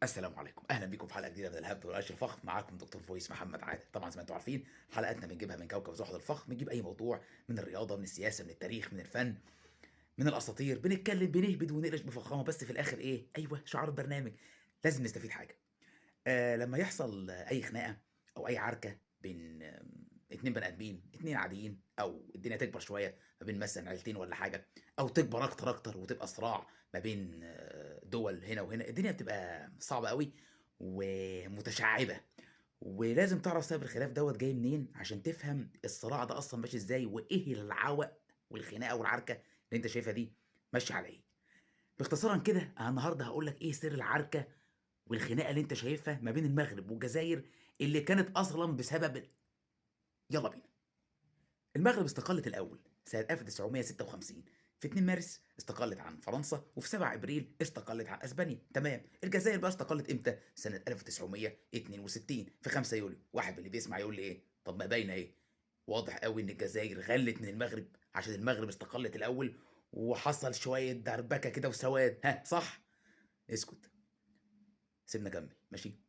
السلام عليكم، اهلا بيكم في حلقه جديده من الهبد والعيش الفخم. معاكم دكتور فويس محمد عادل. طبعا زي ما انتم عارفين حلقاتنا بنجيبها من كوكب زحل الفخم، بنجيب اي موضوع من الرياضه، من السياسه، من التاريخ، من الفن، من الاساطير، بنتكلم بنهبد ونقلش بفخامه، بس في الاخر ايه؟ ايوه، شعار البرنامج لازم نستفيد حاجه. لما يحصل اي خناقه او اي عركه بين اتنين بني ادمين، اتنين عاديين، او الدنيا تكبر شويه ما بين مثلا عيلتين ولا حاجه، او تكبر اكتر اكتر وتبقى صراع ما بين دول هنا وهنا، الدنيا بتبقى صعبه قوي ومتشعبه. ولازم تعرف سبب الخلاف دوت جاي منين عشان تفهم الصراع ده اصلا ماشي ازاي، وايه العوق والخناقه والعركه اللي انت شايفها دي ماشيه على ايه. باختصارا كده انا النهارده هقول لك ايه سر العركه والخناقه اللي انت شايفها ما بين المغرب والجزائر، اللي كانت اصلا بسبب يلا بينا. المغرب استقلت الاول سنه 1956، في 2 مارس استقلت عن فرنسا، وفي 7 ابريل استقلت عن اسبانيا. تمام. الجزائر بقى استقلت امتى؟ سنه 1962 في 5 يوليو. واحد من اللي بيسمع يقول لي ايه؟ طب ما باينه ايه؟ واضح قوي ان الجزائر غلت من المغرب عشان المغرب استقلت الاول وحصل شويه دربكه كده وسواد، ها صح؟ اسكت، سيبنا كمل ماشي.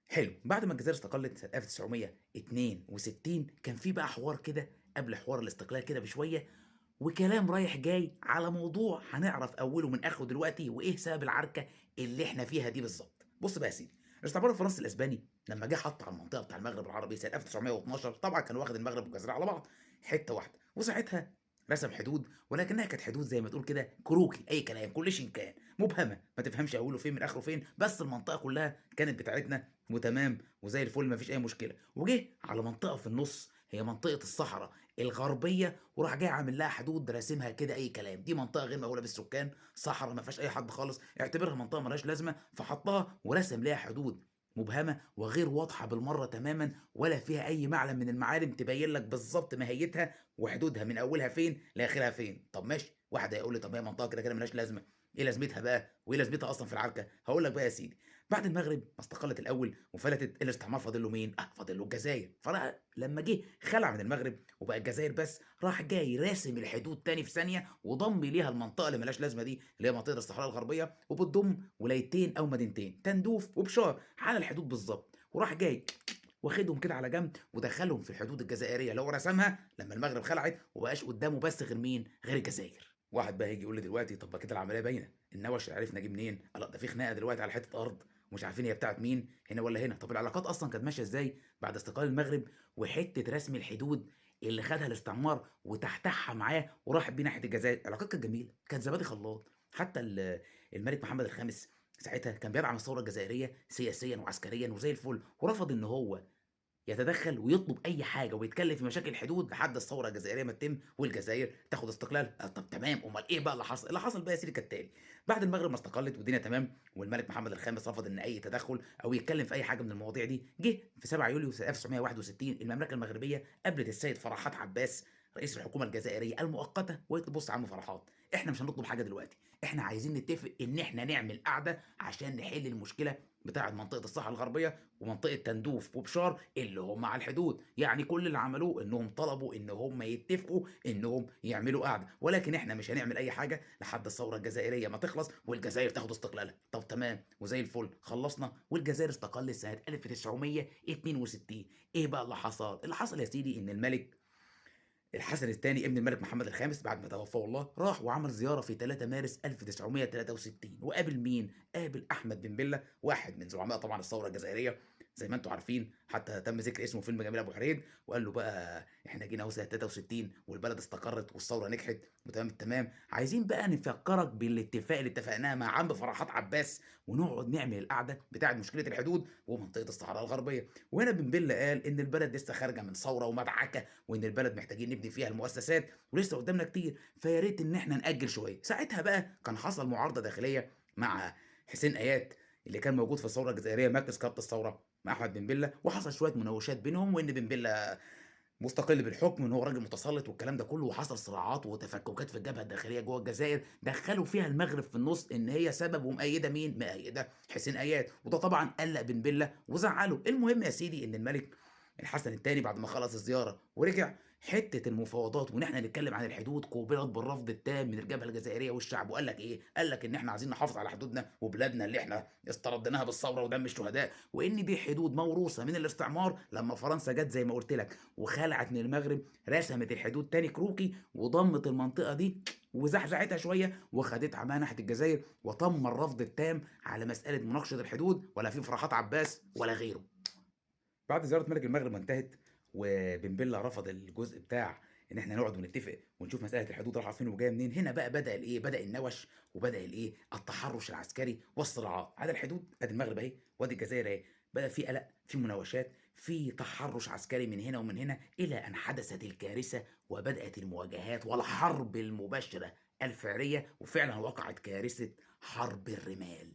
حلو. بعد ما الجزائر استقلت سنة 1962 كان في بقى حوار كده قبل حوار الاستقلال كده بشوية، وكلام رايح جاي على موضوع هنعرف أوله من آخره دلوقتي، وإيه سبب العركة اللي إحنا فيها دي بالظبط. بص بقى يا سيدي، الاستعمار الفرنسي الأسباني لما جه حط على المنطقة بتاع المغرب العربي سنة 1912، طبعا كان واخد المغرب والجزائر على بعض حتة واحدة، وساعتها رسم حدود، ولكنها كانت حدود زي ما تقول كده كروكي، اي كلام، كل شيء كان مبهمه، ما تفهمش اوله فين من اخره فين، بس المنطقه كلها كانت بتاعتنا وتمام وزي الفل، ما فيش اي مشكله. وجه على منطقه في النص هي منطقه الصحراء الغربيه، وراح جاي عامل لها حدود راسمها كده اي كلام. دي منطقه غير مأهوله بالسكان، صحراء ما فيهاش اي حد خالص، اعتبرها منطقه ملهاش لازمه، فحطها ورسم لها حدود مبهمه وغير واضحه بالمره تماما، ولا فيها اي معلم من المعالم تبين لك بالظبط ماهيتها وحدودها من اولها فين لاخرها فين. طب ماشي، واحد هيقول لي طب هي منطقه كده كده ملهاش لازمه، ايه لازمتها بقى وايه لازمتها اصلا في العركه؟ هقول لك بقى يا سيدي. بعد المغرب ما استقلت الاول وفلتت، الاستعمار فاضل له مين؟ فاضل له الجزائر. فلما جه خلع من المغرب وبقى الجزائر بس، راح جاي راسم الحدود تاني في ثانيه وضم ليها المنطقه اللي ملهاش لازمه دي، اللي هي منطقه الصحراء الغربيه، وبتضم ولايتين او مدينتين، تندوف وبشار، على الحدود بالظبط. وراح جاي واخدهم كده على جنب ودخلهم في الحدود الجزائريه اللي هو رسمها لما المغرب خلعت، وبقاش قدامه بس غير مين؟ غير الجزائر. واحد بقى هيجي يقول لي دلوقتي طب ما كده العمليه باينه، النوش عرفنا جه منين؟ لا ده في خناقه دلوقتي على حته ارض ومش عارفين هي بتاعت مين، هنا ولا هنا. طب العلاقات اصلا كانت ماشيه ازاي بعد استقلال المغرب وحته رسم الحدود اللي خدها الاستعمار وتحتها معاه وراح بيه ناحيه الجزائر؟ العلاقات كانت جميله، كانت زبادي خلاط. حتى الملك محمد الخامس ساعتها كان بيدعم الثوره الجزائريه سياسيا وعسكريا وزي الفل، ورفض ان هو يتدخل ويطلب اي حاجه ويتكلم في مشاكل الحدود لحد الثوره الجزائريه ما تتم والجزائر تاخد استقلال. طب تمام، امال ايه بقى اللي حصل؟ اللي حصل بقى يا سيدي كالتالي. بعد المغرب ما استقلت والدنيا تمام والملك محمد الخامس رفض ان اي تدخل او يتكلم في اي حاجه من المواضيع دي، جه في 7 يوليو سنه 1961 المملكه المغربيه قابلت السيد فرحات عباس رئيس الحكومه الجزائريه المؤقته، وقالت له بص يا عم فرحات، احنا مش هنطلب حاجه دلوقتي، احنا عايزين نتفق ان احنا نعمل قعده عشان نحل المشكله بتاعه منطقه الصحراء الغربيه ومنطقه تندوف وبشار اللي هم على الحدود. يعني كل اللي عملوه انهم طلبوا ان هم يتفقوا انهم يعملوا قعده، ولكن احنا مش هنعمل اي حاجه لحد الثوره الجزائريه ما تخلص والجزائر تاخد استقلالها. طب تمام وزي الفل، خلصنا والجزائر استقلت سنه 1962. ايه بقى اللي حصل؟ اللي حصل يا سيدي ان الملك الحسن الثاني ابن الملك محمد الخامس بعد ما توفاه الله راح وعمل زياره في 3 مارس 1963، وقابل مين؟ قابل احمد بن بله، واحد من زعماء طبعا الثوره الجزائريه زي ما انتم عارفين، حتى تم ذكر اسمه في فيلم جميل ابو حريد. وقال له بقى احنا جينا اهو سنه 63 والبلد استقرت والثوره نجحت وتمام التمام، عايزين بقى نفكرك بالاتفاق اللي اتفقناه مع عم فرحات عباس ونقعد نعمل القعده بتاعه مشكله الحدود ومنطقه الصحراء الغربيه. وهنا بن بله قال ان البلد لسه خارجه من ثوره ومدعكه، وان البلد محتاجين نبني فيها المؤسسات ولسه قدامنا كتير، فيا ريت ان احنا ناجل شويه. ساعتها بقى كان حصل معارضه داخليه مع حسين ايات اللي كان موجود في الثوره الجزائريه مركز قاده الثوره مع احمد بن بله، وحصل شويه مناوشات بينهم، وان بن بله مستقل بالحكم وان هو راجل متسلط والكلام ده كله، وحصل صراعات وتفككات في الجبهه الداخليه جوه الجزائر دخلوا فيها المغرب في النص ان هي سبب، ومؤيده مين؟ مؤيده حسين ايات، وده طبعا قلق بن بله وزعله. المهم يا سيدي ان الملك الحسن الثاني بعد ما خلص الزياره ورجع حتة المفاوضات وإن إحنا نتكلم عن الحدود قُوبلت بالرفض التام من الجبهة الجزائرية والشعب، وقال لك إيه، قال لك إن إحنا عايزين نحافظ على حدودنا وبلادنا اللي إحنا استرديناها بالثورة ودم الشهداء، وإن دي حدود موروثة من الاستعمار لمّا فرنسا جات زي ما قُلت لك وخلعت من المغرب، رسمت الحدود تاني كروكي وضمِّت المنطقة دي وزحزحتها شوية وخدتها معاها ناحية الجزاير، وتم الرفض التام على مسألة مناقشة الحدود ولا في فرحات عباس ولا غيره. بعد زيارة ملك المغرب ما انتهت وبن بيلا رفض الجزء بتاع إن إحنا نقعد ونتفق ونشوف مسألة الحدود رايحة فين وجاية منين، هنا بقى بدأ الإيه، بدأ النوش وبدأ الإيه، التحرُّش العسكري والصراعات، على الحدود أدي المغرب أهي وأدي الجزاير أهي، بدأ في قلق، في مناوشات، في تحرُّش عسكري من هنا ومن هنا، إلى أن حدثت الكارثة وبدأت المواجهات والحرب المباشرة الفعلية، وفعلًا وقعت كارثة حرب الرمال.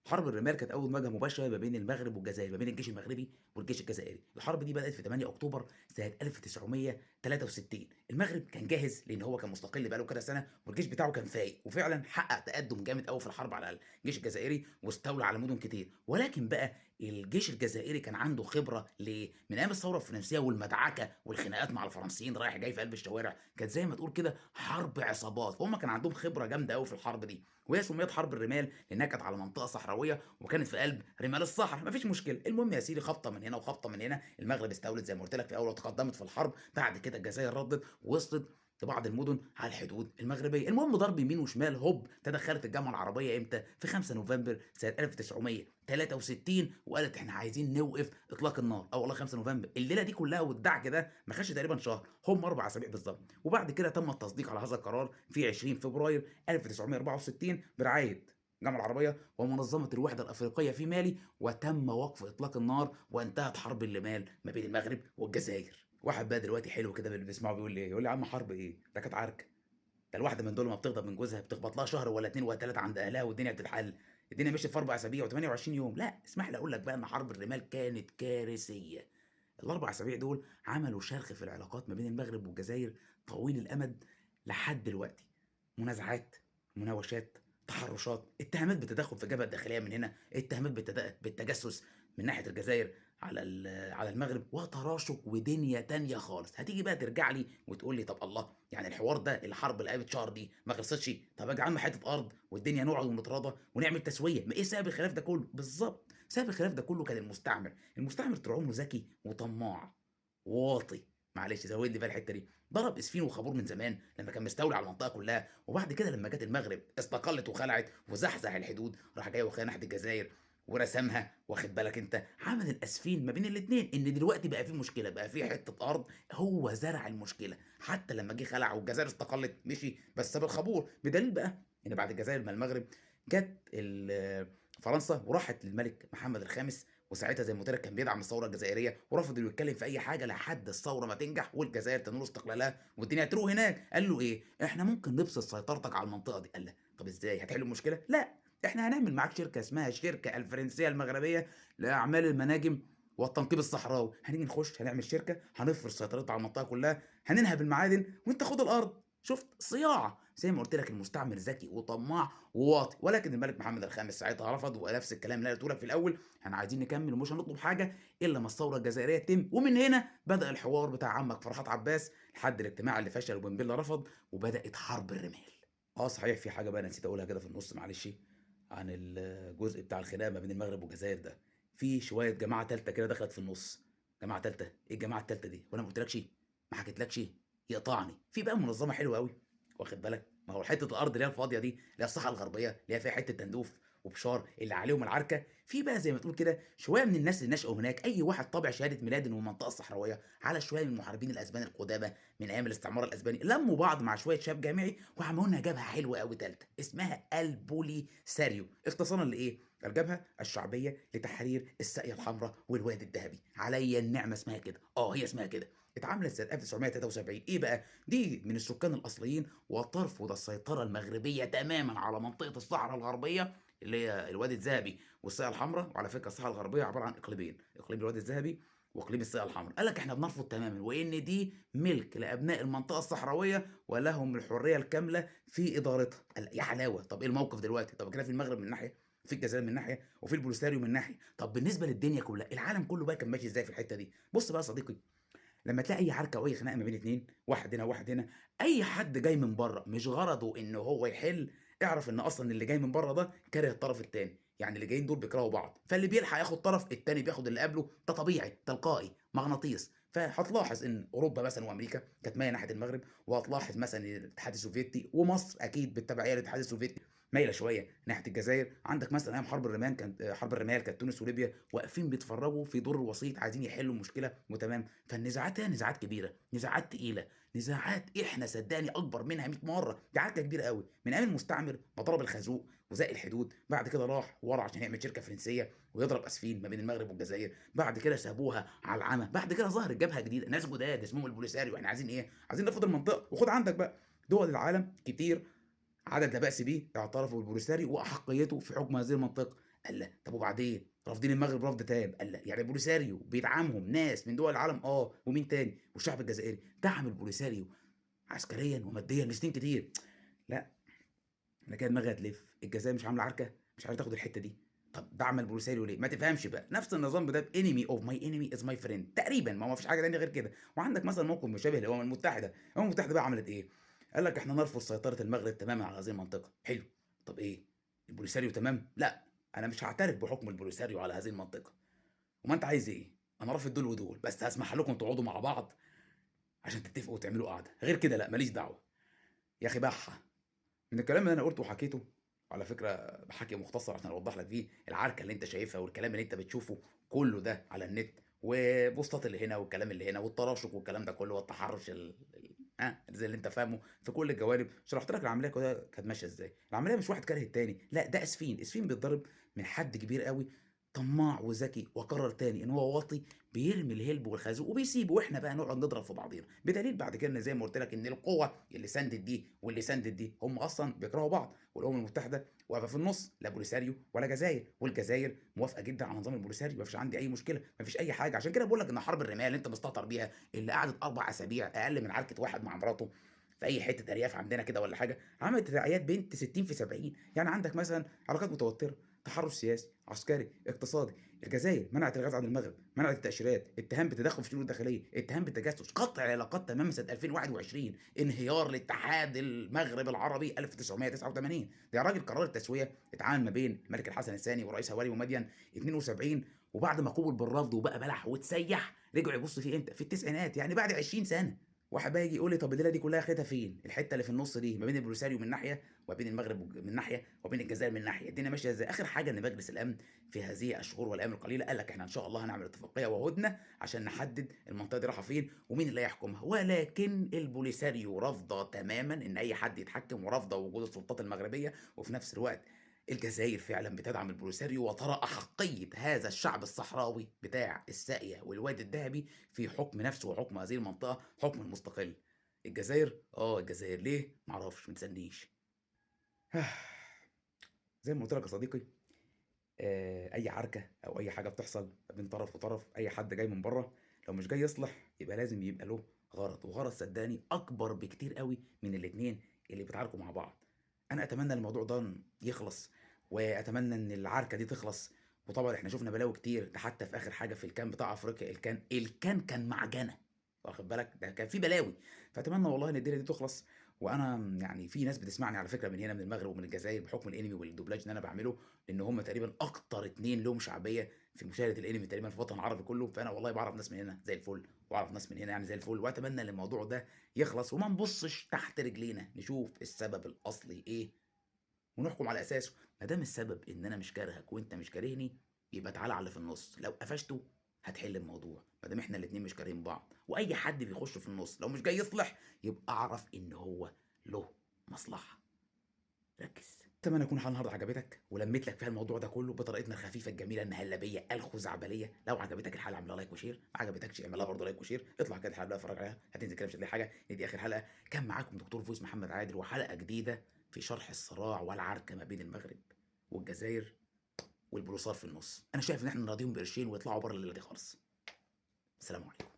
حرب الرمال كانت أول مواجهة مباشرة ما بين المغرب والجزائر، ما بين الجيش المغربي والجيش الجزائري، الحرب دي بدأت في 8 أكتوبر سنة 1963، المغرب كان جاهز لأن هو كان مستقل بقى له كذا سنة والجيش بتاعه كان فايق، وفعلًا حقق تقدم جامد أوي في الحرب على الجيش الجزائري واستولى على مدن كتير، ولكن بقى الجيش الجزائري كان عنده خبرة ليه؟ من أيام الثورة الفرنسية والمدعكة والخناقات مع الفرنسيين رايح جاي في قلب الشوارع، كانت زي ما تقول كده حرب عصابات، فهم كان عندهم خبرة جامدة أوي في الحرب دي، وهي سُميّت حرب الرمال لأنها كانت على منطقة صحراوية وكانت في قلب رمال الصحرا، ما فيش مشكلة، المهم يا سيدي خبطة من هنا وخبطة من هنا، المغرب استولت زي ما قُلت لك في الأول وتقدمت في الحرب، بعد كده الجزاير ردِّت ووصلت لبعض المدن على الحدود المغربية، المهم ضرب يمين وشمال هوب تدخّلت الجامعة العربية إمتى؟ في 5 نوفمبر سنة 1963 وقالت إحنا عايزين نوقف إطلاق النار، آه والله 5 نوفمبر، الليلة دي كلها والدعك ده ما خدش تقريبًا شهر، هم 4 أسابيع بالضبط، وبعد كده تم التصديق على هذا القرار في 20 فبراير 1964 برعاية الجامعة العربية ومنظمة الوحدة الأفريقية في مالي، وتم وقف إطلاق النار وانتهت حرب الليمال ما بين المغرب والجزائر. واحد بقى دلوقتي حلو كده من اللي بيسمعه بيقول لي إيه، يقول لي: "يا عم حرب إيه؟ ده كانت عركة، ده الواحدة من دول لمّا بتغضب من جوزها بتخبط لها شهر والّا 2 والّا 3 عند أهلها والدنيا بتتحل، الدنيا مشيت في 4 أسابيع و28 يوم." لأ، اسمح لي أقول لك بقى إن حرب الرمال كانت كارثية. ال4 أسابيع دول عملوا شرخ في العلاقات ما بين المغرب والجزاير طويل الأمد لحد دلوقتي، منازعات، مناوشات، تحرُّشات، اتهامات بالتدخُّل في الجبهة الداخلية من هنا، اتهامات بالتجسُّس من ناحية الجزاير على المغرب، وتراشق ودنيا تانية خالص. هتيجي بقى ترجع لي وتقول لي طَب الله! يعني الحوار ده الحرب اللي قامت شهر دي ما خلصتش، طَب يا عم حتّة أرض والدنيا نقعد ونتراضى ونعمل تسوية، ما إيه سبب الخلاف ده كُلّه؟ بالضبط، سبب الخلاف ده كُلّه كان المستعمر، المستعمر طول عمره ذكي وطماع وواطي، معلش زوِّد لي بقى الحتّة دي، ضرب إسفين وخابور من زمان لمّا كان مستولي على المنطقة كلّها، وبعد كده لمّا جات المغرب استقلِّت وخلعت وزحزح الحدود، راح جاي واخدها ناحية الجزاير ورسمها واخد بالك أنت، عمل الأسفين ما بين الاتنين، إن دلوقتي بقى في مشكلة، بقى في حتّة أرض هو زرع المشكلة، حتى لمّا جه خلع والجزاير استقلِّت مشي بس بالخابور، بدليل بقى إن بعد الجزاير ما المغرب جات فرنسا وراحت للملك محمد الخامس وساعتها زي ما قُلت لك كان بيدعم الثورة الجزائرية، ورفض إنه يتكلم في أي حاجة لحد الثورة ما تنجح والجزائر تنول استقلالها والدنيا تروق هناك، قال له إيه، إحنا ممكن نبسط سيطرتك على المنطقة دي، قال لا، طب إزاي هتحل المشكلة؟ لأ، إحنا هنعمل معاك شركة اسمها الشركة الفرنسية المغربية لأعمال المناجم والتنقيب الصحراوي، هنيجي نخش هنعمل شركة هنفرض سيطرتنا على المنطقة كلها، هننهب المعادن وأنت خُد الأرض، شُفت صياعة، زي ما قُلت لك المستعمر ذكي وطماع وواطي، ولكن الملك محمد الخامس ساعتها رفض ونفس الكلام اللي أنا قُلته لك في الأول، إحنا عايزين نكمّل ومش هنطلب حاجة إلا أمّا الثورة الجزائرية تتم، ومن هنا بدأ الحوار بتاع عمك فرحات عباس لحد الاجتماع اللي فشل وبن بيلا رفض، وبدأت حرب الرمال. آه صحيح في حاجة بقى أنا نسيت أقولها كده في النُص معلش، عن الجزء بتاع الخناقة ما بين المغرب والجزاير ده، في شوية جماعة تالتة كده دخلت في النُص، جماعة تالتة، إيه الجماعة التالتة دي؟ وأنا ما قُلتلكش؟ ما حكيتلكش؟ يقطعني، في بقى منظمة حلوة أوي، واخد بالك، ما هو حتة الأرض اللي هي الفاضية دي، اللي هي الصحرا الغربية، اللي هي فيها حتة تندوف وبشار اللي عليهم العركة، في بقى زي ما تقول كده شوية من الناس اللي نشأوا هناك، أي واحد طابع شهادة ميلاد إنه من المنطقة الصحراوية، على شوية من المحاربين الأسبان القدامى من أيام الاستعمار الأسباني، لمّوا بعض مع شوية شباب جامعي وعملوا لنا جبهة حلوة أوي تالتة، اسمها البوليساريو، اختصارًا لإيه؟ الجبهة الشعبية لتحرير الساقية الحمرا والوادي الدهبي، عليّا النعمة اسمها كده، آه هي اسمها كده، اتعملت سنة 1973، إيه بقى؟ دي من السكان الأصليين وترفض السيطرة المغربية تمامًا على منطقة الصحرا الغربية اللي هي الوادي الذهبي والساقية الحمرا، وعلى فكرة الصحرا الغربية عبارة عن إقليمين، إقليم الوادي الذهبي وإقليم الساقية الحمرا، قال لك إحنا بنرفض تمامًا وإن دي ملك لأبناء المنطقة الصحراوية ولهم الحرية الكاملة في إدارتها، قال يا حلاوة، طب إيه الموقف دلوقتي؟ طب كده في المغرب من ناحية وفي الجزائر من ناحية وفي البوليساريو من ناحية، طب بالنسبة للدنيا كلها، العالم كله بقى كان ماشي إزاي في الحتة دي؟ بُص بقى يا صديقي لما تلاقي اي عركه او اي خناقه ما بين اتنين، واحد هنا واحد هنا، اي حد جاي من بره مش غرضه ان هو يحل، اعرف ان اصلا اللي جاي من بره ده كاره الطرف التاني، يعني اللي جايين دول بيكرهوا بعض، فاللي بيلحق ياخد طرف التاني بياخد اللي قبله، ده طبيعي تلقائي مغناطيس. فهتلاحظ ان اوروبا مثلا وامريكا كانت مايله ناحيه المغرب، وهتلاحظ مثلا إن الاتحاد السوفيتي ومصر اكيد بالتبعيه للاتحاد السوفيتي مايله شويه ناحيه الجزائر. عندك مثلا ايام حرب الرمال كانت تونس وليبيا واقفين بيتفرجوا في دور الوسيط عايزين يحلوا المشكله وتمام. فالنزاعات هي نزاعات كبيره، نزاعات تقيله، نزاعات احنا صدقني اكبر منها 100 مره. دي عركه كبيره قوي من ايام المستعمر ما ضرب الخازوق وزق الحدود، بعد كده راح ورا عشان يعمل شركه فرنسيه ويضرب اسفين ما بين المغرب والجزائر، بعد كده سابوها على العمى، بعد كده ظهرت جبهه جديده ناس جداد اسمهم البوليساريو. احنا عايزين ايه؟ عايزين نفض المنطقه. وخد عندك بقى دول العالم كتير عدد لا بأس به اعترفوا بالبوليساريو واحقيته في حكم هذه المنطقه. قال لا طب وبعدين رافضين المغرب رفض تام، قال لا يعني البوليساريو بيدعمهم ناس من دول العالم؟ اه. ومين تاني؟ والشعب الجزائري دعم البوليساريو عسكريا وماديا لسنين كتير. لا، انا كده دماغي هتلف. الجزائر مش عامله عركه، مش عايز تاخد الحته دي، طب دعم البوليساريو ليه؟ ما تفهمش بقى نفس النظام ده انمي اوف ماي انمي از ماي فريند تقريبا، ما هو فيش حاجه تانيه غير كده. وعندك مثلا موقف مشابه للامم المتحده. الامم المتحده بقى عملت ايه؟ قال لك احنا نرفض سيطره المغرب تماما على هذه المنطقه. حلو، طب ايه؟ البوليساريو تمام؟ لا، انا مش هعترف بحكم البوليساريو على هذه المنطقه. وما انت عايز ايه؟ انا رافض دول ودول، بس هسمح لكم تقعدوا مع بعض عشان تتفقوا وتعملوا قعده، غير كده لا ماليش دعوه. يا اخي بحه من الكلام اللي انا قلته وحكيته، على فكره بحكي مختصر عشان اوضح لك فيه العركه اللي انت شايفها والكلام اللي انت بتشوفه كله ده على النت، وبوستات اللي هنا والكلام اللي هنا والتراشق والكلام ده كله والتحرش زي اللي انت فاهمه في كل الجوانب. شرحت لك العمليه كلها كانت ماشيه ازاي. العمليه مش واحد كاره التاني، لا ده اسفين، اسفين بيتضرب من حد كبير قوي طماع وذكي وقرر تاني ان هو واطي، بيرمي الهلب والخازوق وبيسيبه، واحنا بقى نقعد نضرب في بعضينا. بدليل بعد كده ان زي ما قلت لك ان القوه اللي ساندت دي واللي ساندت دي هم اصلا بيكرهوا بعض، والامم المتحده واقفه في النص، لا بوليساريو ولا جزائر، والجزائر موافقه جدا على نظام البوليساريو، ما فيش عندي اي مشكله، ما فيش اي حاجه. عشان كده بقول لك ان حرب الرمال اللي انت مستهتر بيها اللي قعدت 4 اسابيع اقل من عركه واحد مع مراته في اي حته ارياف عندنا كده ولا حاجه، عملت تداعيات بنت 60 في 70. يعني عندك مثلا علاقات متوتره، تحرش سياسي عسكري اقتصادي. الجزائر منعت الغاز عن المغرب، منعت التاشيرات، اتهام بتدخل في الشؤون الداخليه، اتهام بالتجسس، قطع العلاقات تماما سنه 2021، انهيار الاتحاد المغرب العربي 1989. ده يا راجل قرار التسويه اتعامل ما بين الملك الحسن الثاني ورئيس هواري ومدين 72، وبعد ما قوبل بالرفض وبقى بلح وتسيح رجعوا يبص فيه امتى؟ في التسعينات، يعني بعد 20 سنه. واحد بقى يجي يقول لي طب الليله دي كلها خدها فين؟ الحته اللي في النص دي ما بين البوليساريو من ناحيه وبين المغرب من ناحيه وبين الجزائر من ناحيه، الدنيا ماشيه ازاي؟ اخر حاجه ان مجلس الامن في هذه الشهور والايام القليله قال لك احنا ان شاء الله هنعمل اتفاقيه وهدنه عشان نحدد المنطقه دي رايحه فين ومين اللي هيحكمها، ولكن البوليساريو رافضه تماما ان اي حد يتحكم ورافضه وجود السلطات المغربيه، وفي نفس الوقت الجزائر فعلا بتدعم البوليساريو وترى احقيه هذا الشعب الصحراوي بتاع الساقيه والوادي الذهبي في حكم نفسه وحكم هذه المنطقه حكم المستقل. الجزائر الجزائر ليه؟ معرفش، متسنيش. زي ما قلت لك يا صديقي، اي عركه او اي حاجه بتحصل ما بين طرف وطرف، اي حد جاي من بره لو مش جاي يصلح يبقى لازم يبقى له غرض، وغرض صدقني اكبر بكتير قوي من الاتنين اللي بيتعاركوا مع بعض. انا اتمنى الموضوع ده يخلص، واتمنى ان العركه دي تخلص. وطبعا احنا شفنا بلاوي كتير، ده حتى في اخر حاجه في الكان بتاع افريقيا، الكان كان معجنه، واخد بالك؟ ده كان في بلاوي. فاتمنى والله ان الدنيا دي تخلص. وانا يعني في ناس بتسمعني على فكره من هنا من المغرب ومن الجزائر بحكم الانمي والدوبلاج اللي انا بعمله، لان هم تقريبا اكتر اتنين لهم شعبيه في مشاهده الانمي تقريبا في الوطن العربي كله. فانا والله بعرف ناس من هنا زي الفل، واعرف ناس من هنا يعني زي الفل، واتمنى ان الموضوع ده يخلص وما نبصش تحت رجلينا، نشوف السبب الاصلي ايه ونحكم على اساسه. ما دام السبب ان انا مش كارهك وانت مش كارهني، يبقى تعالى على اللي في النص، لو قفشته هتحل الموضوع. ما دام احنا الاتنين مش كارهين بعض، واي حد بيخش في النص لو مش جاي يصلح يبقى اعرف ان هو له مصلحه. ركز. اتمنى يكون الحلقه النهارده عجبتك ولميت لك فيها الموضوع ده كله بطريقتنا الخفيفه الجميله المهلبيه الخزعبليه. لو عجبتك الحلقه اعملها لايك وشير، ما عجبتكش اعملها برضه لايك وشير، اطلع كده الحلقه اتفرج عليها هتنزل كده مش هتلاقي حاجه. دي اخر حلقه، كان معاكم دكتور فويس محمد عادل وحلقه جديده في شرح الصراع والعركه ما بين المغرب والجزائر والبلوصار في النص. انا شايف ان احنا نراضيهم بقرشين ويطلعوا بره الليله دي خالص. السلام عليكم.